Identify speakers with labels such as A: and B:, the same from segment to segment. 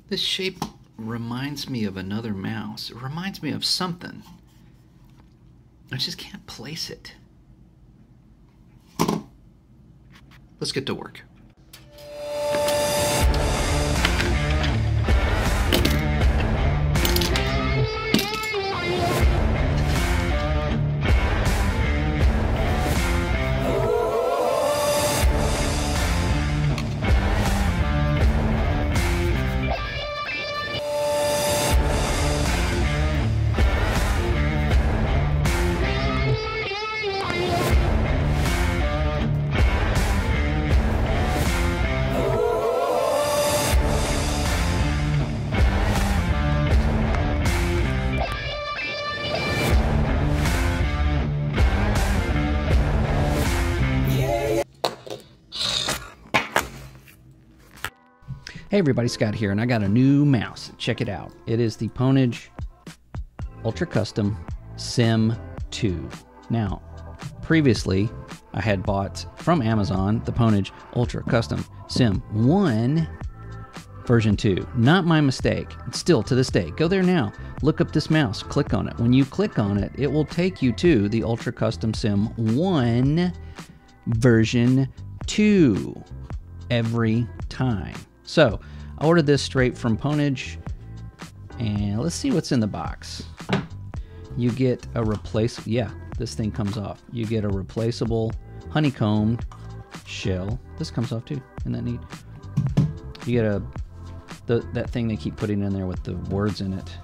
A: This shape reminds me of another mouse. It reminds me of something. I just can't place it. Let's get to work.
B: Hey everybody, Scott here, and I got a new mouse. Check it out. It is the Pwnage Ultra Custom SYMM2. Now, previously, I had bought from Amazon the Pwnage Ultra Custom SYMM1 version 2. Not my mistake. It's still to this day. Go there now. Look up this mouse. Click on it. When you click on it, it will take you to the Ultra Custom SYMM1 version 2 every time. So, I ordered this straight from Pwnage, and let's see what's in the box. You get a this thing comes off. You get a replaceable honeycombed shell. This comes off too, isn't that neat? You get that thing they keep putting in there with the words in it.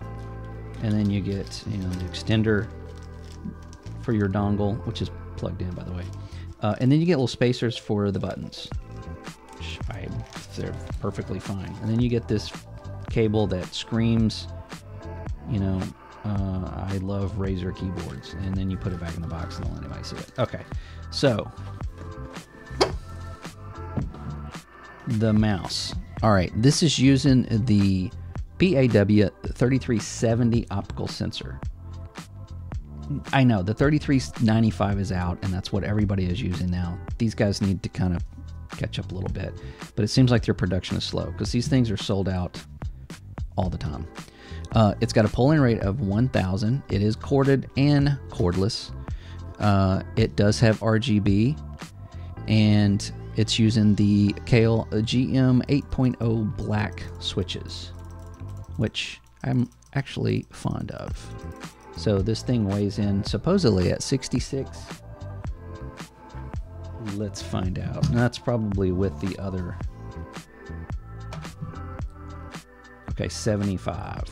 B: And then you get, the extender for your dongle, which is plugged in, by the way. And then you get little spacers for the buttons. They're perfectly fine. And then you get this cable that screams, I love Razer keyboards. And then you put it back in the box and don't let anybody see it. Okay, so the mouse. All right, this is using the PAW3370 optical sensor. I know the 3395 is out, and that's what everybody is using now. These guys need to kind of catch up a little bit, but it seems like their production is slow because these things are sold out all the time. It's got a polling rate of 1000. It is corded and cordless. It does have RGB, and it's using the Kale GM 8.0 black switches, which I'm actually fond of. So this thing weighs in supposedly at 66. Let's find out. That's probably with the other. Okay, 75.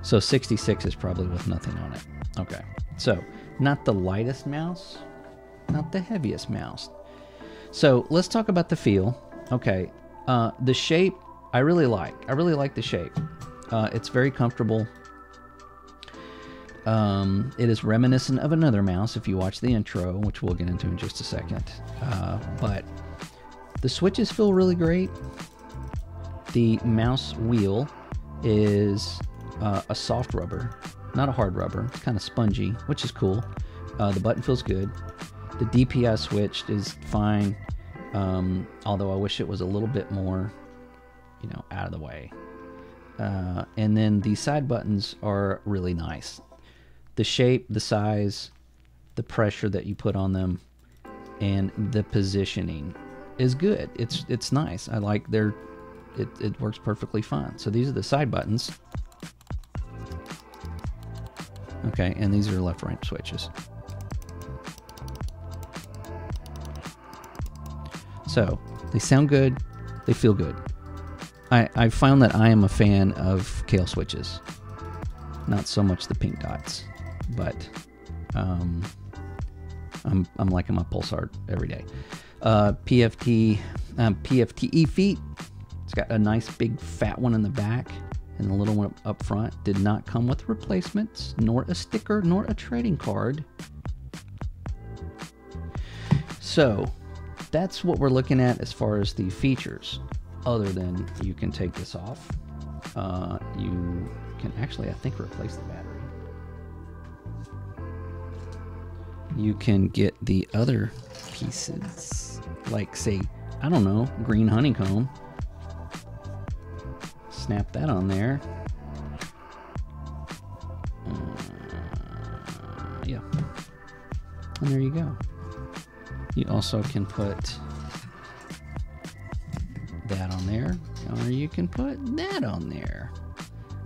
B: So 66 is probably with nothing on it. Okay, so not the lightest mouse, not the heaviest mouse. So let's talk about the feel. Okay, the shape I really like. I really like the shape. It's very comfortable. It is reminiscent of another mouse if you watch the intro, which we'll get into in just a second. But the switches feel really great. The mouse wheel is a soft rubber, not a hard rubber. It's kind of spongy, which is cool. The button feels good. The DPI switch is fine, although I wish it was a little bit more, out of the way. And then the side buttons are really nice. The shape, the size, the pressure that you put on them, and the positioning is good. It's nice. I like it works perfectly fine. So these are the side buttons. Okay, and these are left-right switches. So they sound good. They feel good. I found that I am a fan of Kale switches. Not so much the pink dots. But I'm liking my Pulsar every day. PFTE feet. It's got a nice big fat one in the back and a little one up front. Did not come with replacements, nor a sticker, nor a trading card. So that's what we're looking at as far as the features. Other than you can take this off. You can actually, I think, replace the battery. You can get the other pieces, like, say, I don't know, green honeycomb. snap that on there. Yeah. And there you go. You also can put that on there, or you can put that on there,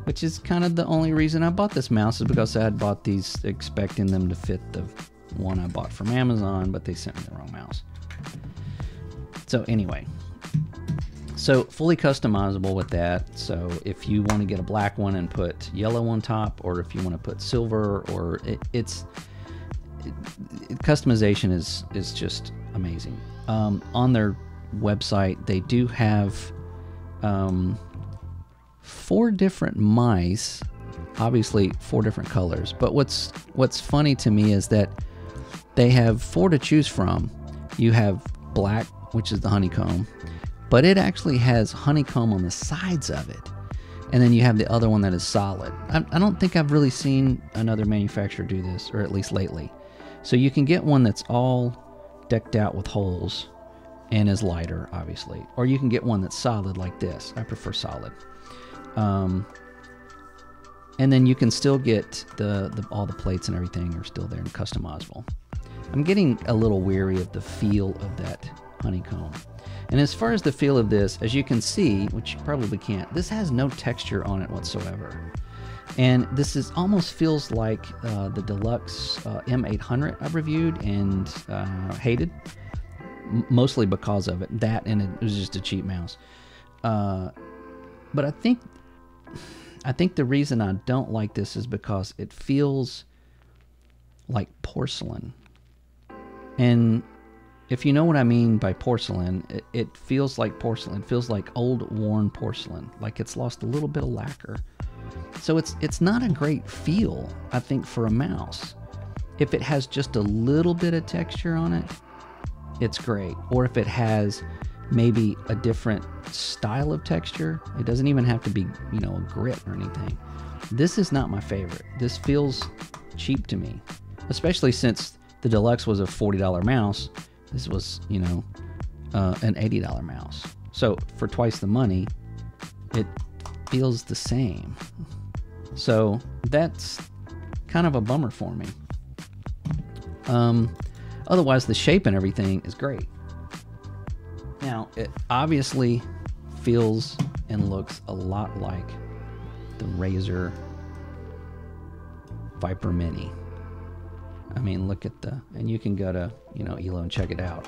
B: which is kind of the only reason I bought this mouse, is because I had bought these expecting them to fit the one I bought from Amazon, but they sent me the wrong mouse. So anyway, so fully customizable with that. So if you want to get a black one and put yellow on top, or if you want to put silver, or customization is just amazing. On their website, they do have 4 different mice, obviously 4 different colors. But what's funny to me is that they have 4 to choose from. You have black, which is the honeycomb, but it actually has honeycomb on the sides of it. And then you have the other one that is solid. I don't think I've really seen another manufacturer do this, or at least lately. So you can get one that's all decked out with holes and is lighter, obviously. Or you can get one that's solid like this. I prefer solid. And then you can still get all the plates and everything are still there and customizable. I'm getting a little weary of the feel of that honeycomb. And as far as the feel of this, as you can see, which you probably can't, this has no texture on it whatsoever. And this almost feels like the Deluxe M800 I've reviewed and hated, mostly because of it. That, and it was just a cheap mouse. But I think the reason I don't like this is because it feels like porcelain. And if you know what I mean by porcelain, it feels like porcelain. It feels like old, worn porcelain, like it's lost a little bit of lacquer. So it's not a great feel, I think, for a mouse. If it has just a little bit of texture on it, it's great. Or if it has maybe a different style of texture, it doesn't even have to be, you know, a grit or anything. This is not my favorite. This feels cheap to me, especially since the Deluxe was a $40 mouse. This was, you know, an $80 mouse. So for twice the money, it feels the same. So that's kind of a bummer for me. Otherwise, the shape and everything is great. Now, it obviously feels and looks a lot like the Razer Viper Mini. I mean, look at and you can go to, you know, Elo and check it out.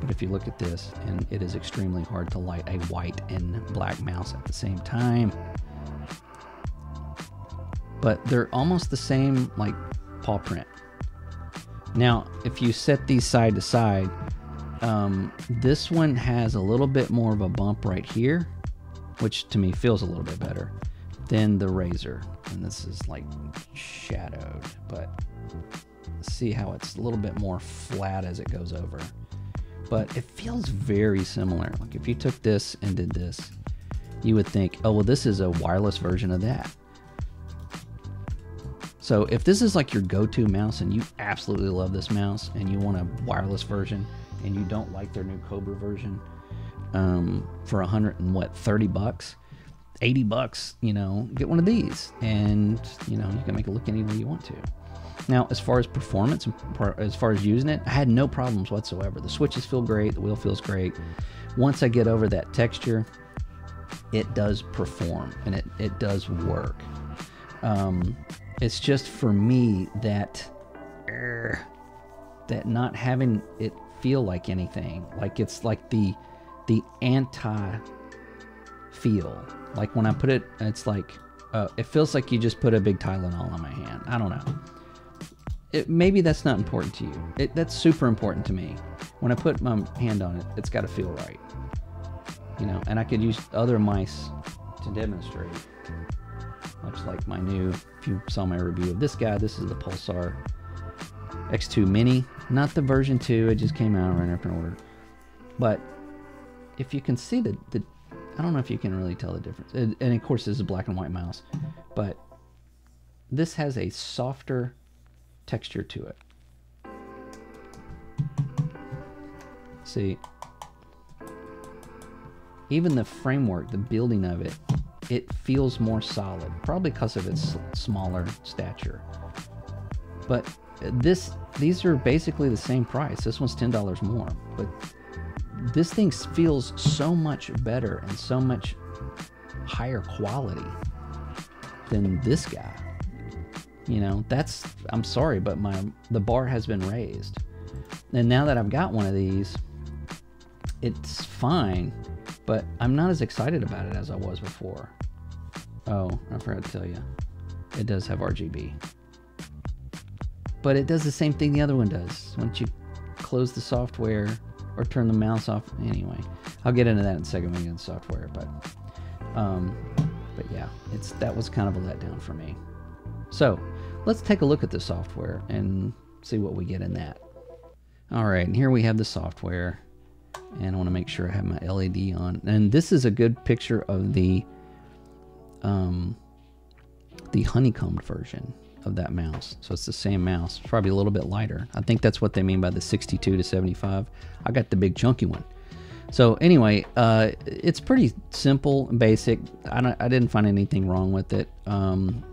B: But if you look at this, and it is extremely hard to light a white and black mouse at the same time. But they're almost the same, like, paw print. Now, if you set these side to side, this one has a little bit more of a bump right here, which to me feels a little bit better than the Razer. And this is like shadowed, but see how it's a little bit more flat as it goes over. But it feels very similar. Like if you took this and did this, you would think, oh, well, this is a wireless version of that. So if this is like your go-to mouse and you absolutely love this mouse and you want a wireless version and you don't like their new Cobra version, for $130, $80, you know, get one of these, and you know, you can make it look any way you want to. Now, as far as performance, as far as using it, I had no problems whatsoever. The switches feel great, the wheel feels great. Once I get over that texture, it does perform and it does work. It's just for me that not having it feel like anything, like it's like the anti feel. Like when I put it, it's like it feels like you just put a big Tylenol on my hand. I don't know. Maybe that's not important to you. That's super important to me. When I put my hand on it, it's got to feel right. You know, and I could use other mice to demonstrate. Much like my new, if you saw my review of this guy, this is the Pulsar X2 Mini. Not the version 2, it just came out right after order. But if you can see I don't know if you can really tell the difference. And of course, this is a black and white mouse. But this has a softer texture to it. See, even the framework, the building of it, it feels more solid, probably because of its smaller stature. But these are basically the same price. This one's $10 more, but this thing feels so much better and so much higher quality than this guy. You know, I'm sorry, but the bar has been raised. And now that I've got one of these, it's fine, but I'm not as excited about it as I was before. Oh, I forgot to tell you, it does have RGB. But it does the same thing the other one does. Once you close the software or turn the mouse off, anyway, I'll get into that in a second when we get into software. But yeah, that was kind of a letdown for me. So let's take a look at the software and see what we get in that. All right, and here we have the software, and I want to make sure I have my LED on. And this is a good picture of the honeycombed version of that mouse. So it's the same mouse, it's probably a little bit lighter. I think that's what they mean by the 62 to 75. I got the big chunky one. So anyway, it's pretty simple and basic. I didn't find anything wrong with it. And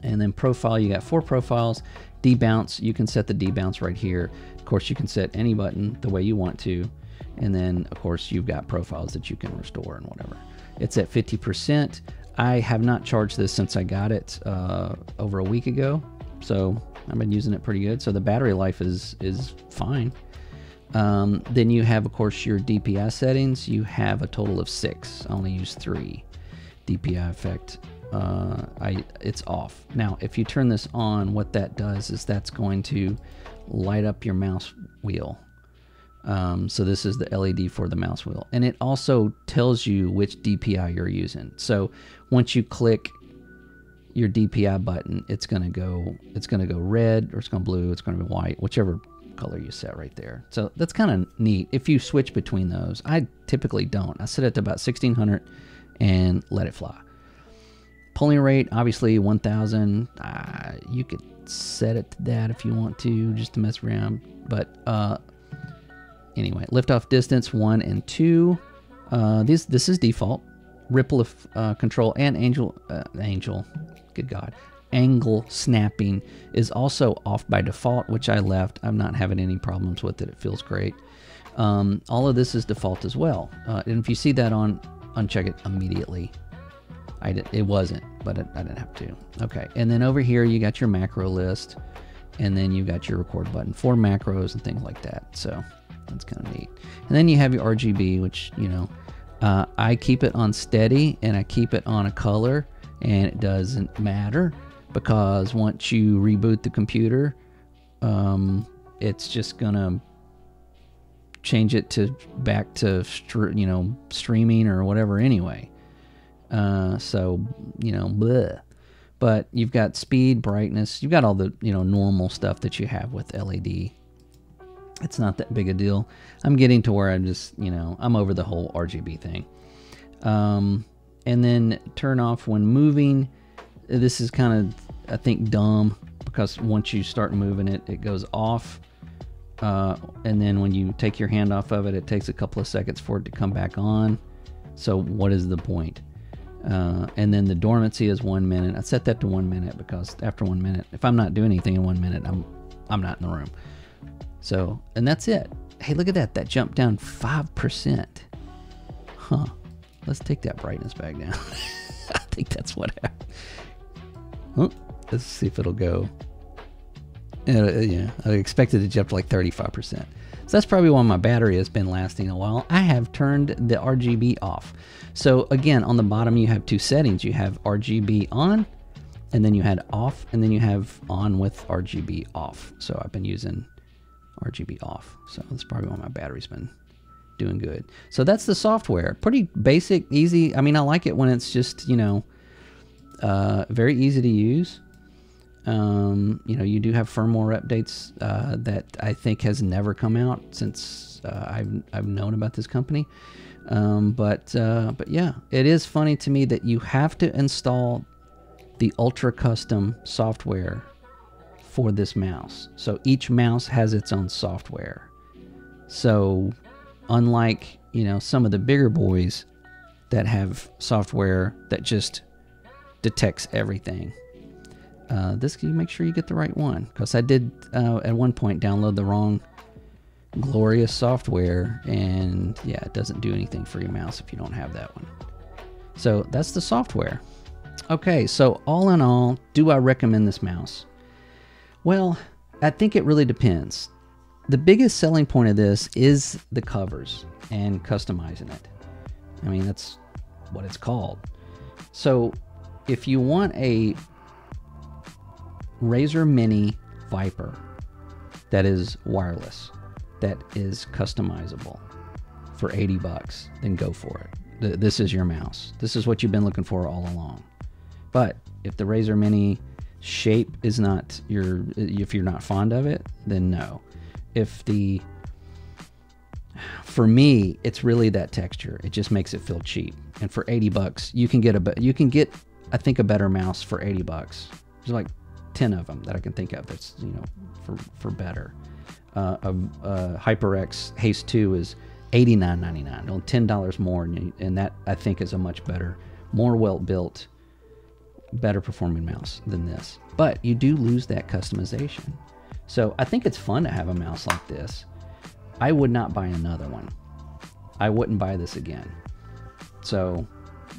B: then profile, you got 4 profiles. Debounce, you can set the debounce right here. Of course, you can set any button the way you want to. And then, of course, you've got profiles that you can restore and whatever. It's at 50%. I have not charged this since I got it over a week ago. So I've been using it pretty good. So the battery life is fine. Then you have, of course, your DPI settings. You have a total of 6. I only use 3. DPI effect. It's off. Now, if you turn this on, what that does is that's going to light up your mouse wheel. So this is the LED for the mouse wheel, and it also tells you which DPI you're using. So once you click your DPI button, it's gonna go red, or it's gonna blue, it's gonna be white, whichever color you set right there. So that's kind of neat if you switch between those. I typically don't. I set it to about 1600 and let it fly. Polling rate, obviously 1000. You could set it to that if you want to, just to mess around. But anyway, liftoff distance 1 and 2. This is default. Ripple control and angle snapping is also off by default, which I left. I'm not having any problems with it. It feels great. All of this is default as well. And if you see that on, uncheck it immediately. It wasn't, but I didn't have to. Okay, and then over here you got your macro list, and then you got your record button for macros and things like that. So that's kind of neat. And then you have your RGB, which, you know, I keep it on steady and I keep it on a color, and it doesn't matter because once you reboot the computer, it's just gonna change it to back to streaming or whatever anyway. So, you know, bleh. But you've got speed, brightness, you've got all the, you know, normal stuff that you have with LED. It's not that big a deal. I'm getting to where I'm just, you know, I'm over the whole RGB thing. And then turn off when moving. This is kind of, I think, dumb, because once you start moving it, it goes off. And then when you take your hand off of it, it takes a couple of seconds for it to come back on. So what is the point? And then the dormancy is 1 minute. I set that to 1 minute because after 1 minute, if I'm not doing anything in 1 minute, I'm not in the room. So, and that's it. Hey, look at that. That jumped down 5%. Huh. Let's take that brightness back down. I think that's what happened. Oh, let's see if it'll go. Yeah, I expected it to jump to like 35%. So that's probably why my battery has been lasting a while. I have turned the RGB off. So again, on the bottom you have 2 settings. You have RGB on, and then you had off, and then you have on with RGB off. So I've been using RGB off. So that's probably why my battery's been doing good. So that's the software. Pretty basic, easy. I mean, I like it when it's just, you know, very easy to use. You know, you do have firmware updates that I think has never come out since I've known about this company. But yeah, it is funny to me that you have to install the Ultra Custom software for this mouse. So each mouse has its own software. So unlike, you know, some of the bigger boys, that have software that just detects everything. This, you make sure you get the right one, because I did at one point download the wrong glorious software, and yeah, it doesn't do anything for your mouse if you don't have that one. So that's the software. Okay, so all in all, do I recommend this mouse? Well, I think it really depends. The biggest selling point of this is the covers and customizing it. I mean, that's what it's called. So if you want a Razer Mini Viper that is wireless, that is customizable for 80 bucks, then go for it. This is your mouse. This is what you've been looking for all along. But if the Razer Mini shape is not if you're not fond of it, then no. For me, it's really that texture. It just makes it feel cheap. And for 80 bucks, you can get I think a better mouse for 80 bucks. There's like 10 of them that I can think of that's, you know, for better. HyperX Haste 2 is $89.99, only $10 more, and that I think is a much better, more well-built, better performing mouse than this. But you do lose that customization. So I think it's fun to have a mouse like this. I would not buy another one. I wouldn't buy this again. So,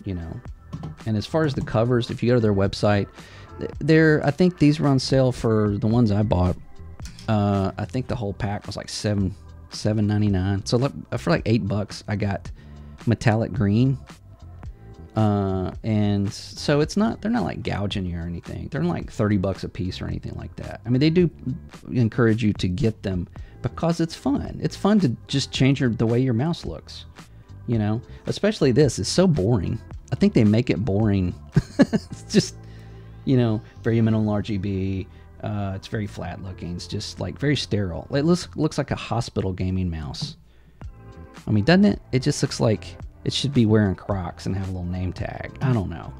B: you know, and as far as the covers, if you go to their website, I think these were on sale for the ones I bought. I think the whole pack was like $7.99. So for like $8, I got metallic green. And so they're not like gouging you or anything. They're like 30 bucks a piece or anything like that. I mean, they do encourage you to get them because it's fun. It's fun to just change the way your mouse looks, you know, especially this is so boring. I think they make it boring. It's just, you know, very minimal RGB. It's very flat looking. It's just like very sterile. It looks like a hospital gaming mouse. I mean, doesn't it? It just looks like it should be wearing Crocs and have a little name tag. I don't know.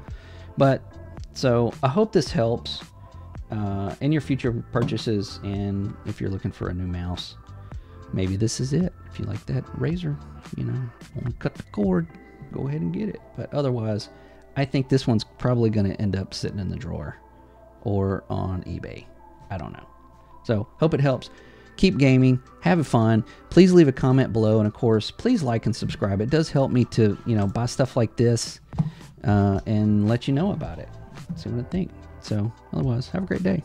B: But so I hope this helps in your future purchases. And if you're looking for a new mouse, maybe this is it. If you like that Razer, you know, want to cut the cord, go ahead and get it. But otherwise, I think this one's probably going to end up sitting in the drawer or on eBay. I don't know. So hope it helps. Keep gaming, have fun. Please leave a comment below, and of course, please like and subscribe. It does help me to, you know, buy stuff like this and let you know about it. See what I think. So otherwise, have a great day.